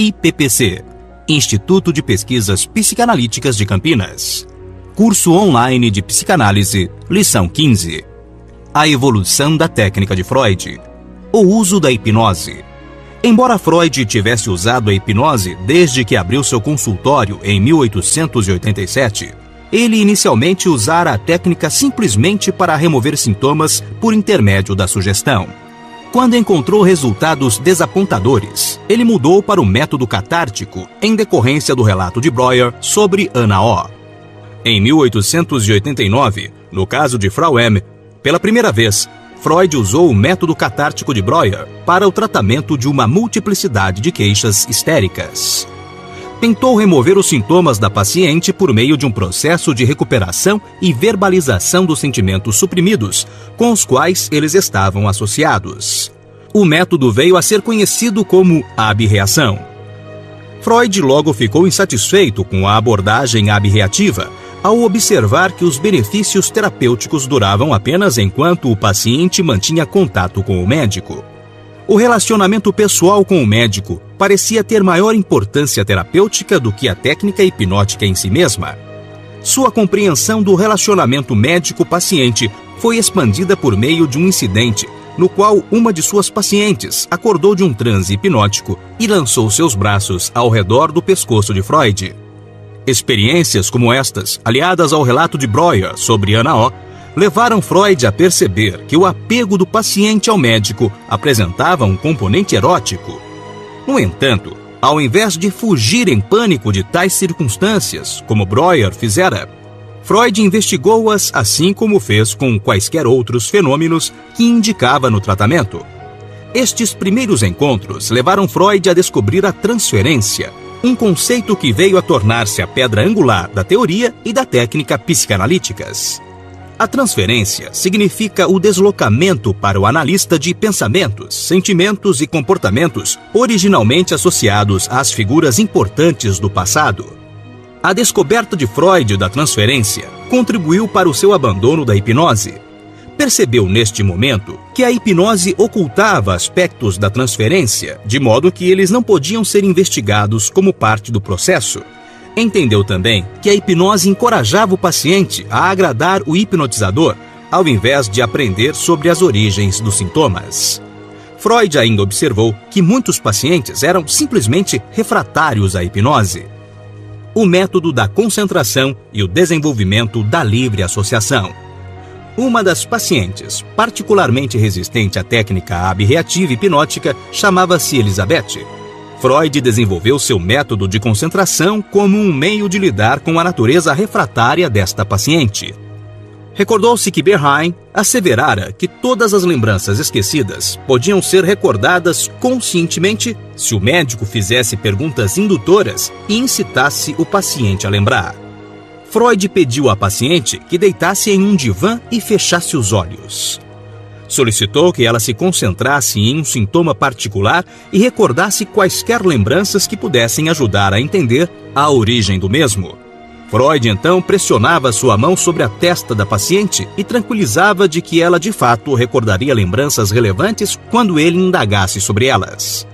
IPPC, Instituto de Pesquisas Psicanalíticas de Campinas. Curso online de Psicanálise, lição 15. A evolução da técnica de Freud. O uso da hipnose. Embora Freud tivesse usado a hipnose desde que abriu seu consultório em 1887, ele inicialmente usara a técnica simplesmente para remover sintomas por intermédio da sugestão. Quando encontrou resultados desapontadores, ele mudou para o método catártico em decorrência do relato de Breuer sobre Ana O. Em 1889, no caso de Frau M, pela primeira vez, Freud usou o método catártico de Breuer para o tratamento de uma multiplicidade de queixas histéricas. Tentou remover os sintomas da paciente por meio de um processo de recuperação e verbalização dos sentimentos suprimidos com os quais eles estavam associados. O método veio a ser conhecido como abreação. Freud logo ficou insatisfeito com a abordagem abreativa ao observar que os benefícios terapêuticos duravam apenas enquanto o paciente mantinha contato com o médico. O relacionamento pessoal com o médico parecia ter maior importância terapêutica do que a técnica hipnótica em si mesma. Sua compreensão do relacionamento médico-paciente foi expandida por meio de um incidente no qual uma de suas pacientes acordou de um transe hipnótico e lançou seus braços ao redor do pescoço de Freud. Experiências como estas, aliadas ao relato de Breuer sobre Ana O, levaram Freud a perceber que o apego do paciente ao médico apresentava um componente erótico. No entanto, ao invés de fugir em pânico de tais circunstâncias, como Breuer fizera, Freud investigou-as assim como fez com quaisquer outros fenômenos que indicava no tratamento. Estes primeiros encontros levaram Freud a descobrir a transferência, um conceito que veio a tornar-se a pedra angular da teoria e da técnica psicanalíticas. A transferência significa o deslocamento para o analista de pensamentos, sentimentos e comportamentos originalmente associados às figuras importantes do passado. A descoberta de Freud da transferência contribuiu para o seu abandono da hipnose. Percebeu neste momento que a hipnose ocultava aspectos da transferência, de modo que eles não podiam ser investigados como parte do processo. Entendeu também que a hipnose encorajava o paciente a agradar o hipnotizador, ao invés de aprender sobre as origens dos sintomas. Freud ainda observou que muitos pacientes eram simplesmente refratários à hipnose. O método da concentração e o desenvolvimento da livre associação. Uma das pacientes, particularmente resistente à técnica abreativa hipnótica, chamava-se Elizabeth. Freud desenvolveu seu método de concentração como um meio de lidar com a natureza refratária desta paciente. Recordou-se que Bernheim asseverara que todas as lembranças esquecidas podiam ser recordadas conscientemente se o médico fizesse perguntas indutoras e incitasse o paciente a lembrar. Freud pediu à paciente que deitasse em um divã e fechasse os olhos. Solicitou que ela se concentrasse em um sintoma particular e recordasse quaisquer lembranças que pudessem ajudar a entender a origem do mesmo. Freud então pressionava sua mão sobre a testa da paciente e tranquilizava de que ela de fato recordaria lembranças relevantes quando ele indagasse sobre elas.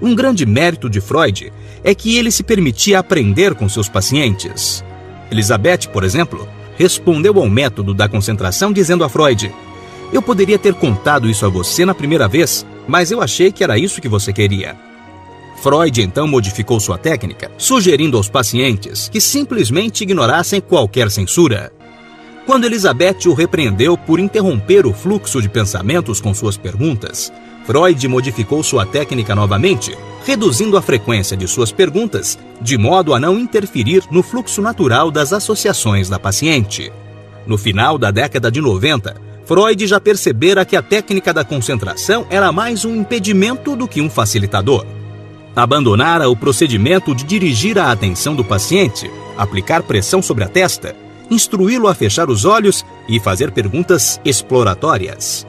Um grande mérito de Freud é que ele se permitia aprender com seus pacientes. Elizabeth, por exemplo, respondeu ao método da concentração dizendo a Freud: "Eu poderia ter contado isso a você na primeira vez, mas eu achei que era isso que você queria." Freud então modificou sua técnica, sugerindo aos pacientes que simplesmente ignorassem qualquer censura. Quando Elizabeth o repreendeu por interromper o fluxo de pensamentos com suas perguntas, Freud modificou sua técnica novamente, reduzindo a frequência de suas perguntas, de modo a não interferir no fluxo natural das associações da paciente. No final da década de 90, Freud já percebera que a técnica da concentração era mais um impedimento do que um facilitador. Abandonara o procedimento de dirigir a atenção do paciente, aplicar pressão sobre a testa, instruí-lo a fechar os olhos e fazer perguntas exploratórias.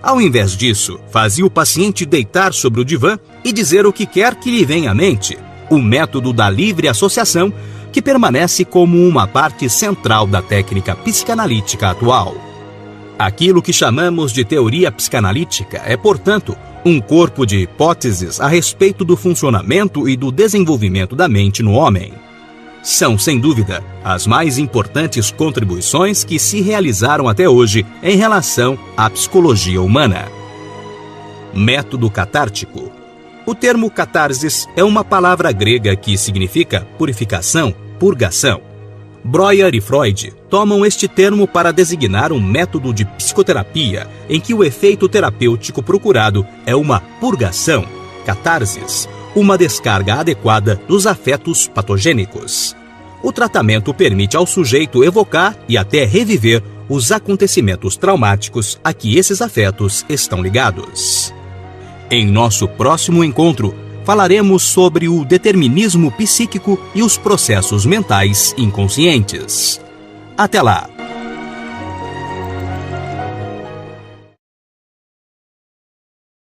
Ao invés disso, fazia o paciente deitar sobre o divã e dizer o que quer que lhe venha à mente, o método da livre associação, que permanece como uma parte central da técnica psicanalítica atual. Aquilo que chamamos de teoria psicanalítica é, portanto, um corpo de hipóteses a respeito do funcionamento e do desenvolvimento da mente no homem. São, sem dúvida, as mais importantes contribuições que se realizaram até hoje em relação à psicologia humana. Método catártico. O termo catarsis é uma palavra grega que significa purificação, purgação. Breuer e Freud tomam este termo para designar um método de psicoterapia em que o efeito terapêutico procurado é uma purgação, catarsis, uma descarga adequada dos afetos patogênicos. O tratamento permite ao sujeito evocar e até reviver os acontecimentos traumáticos a que esses afetos estão ligados. Em nosso próximo encontro, falaremos sobre o determinismo psíquico e os processos mentais inconscientes. Até lá!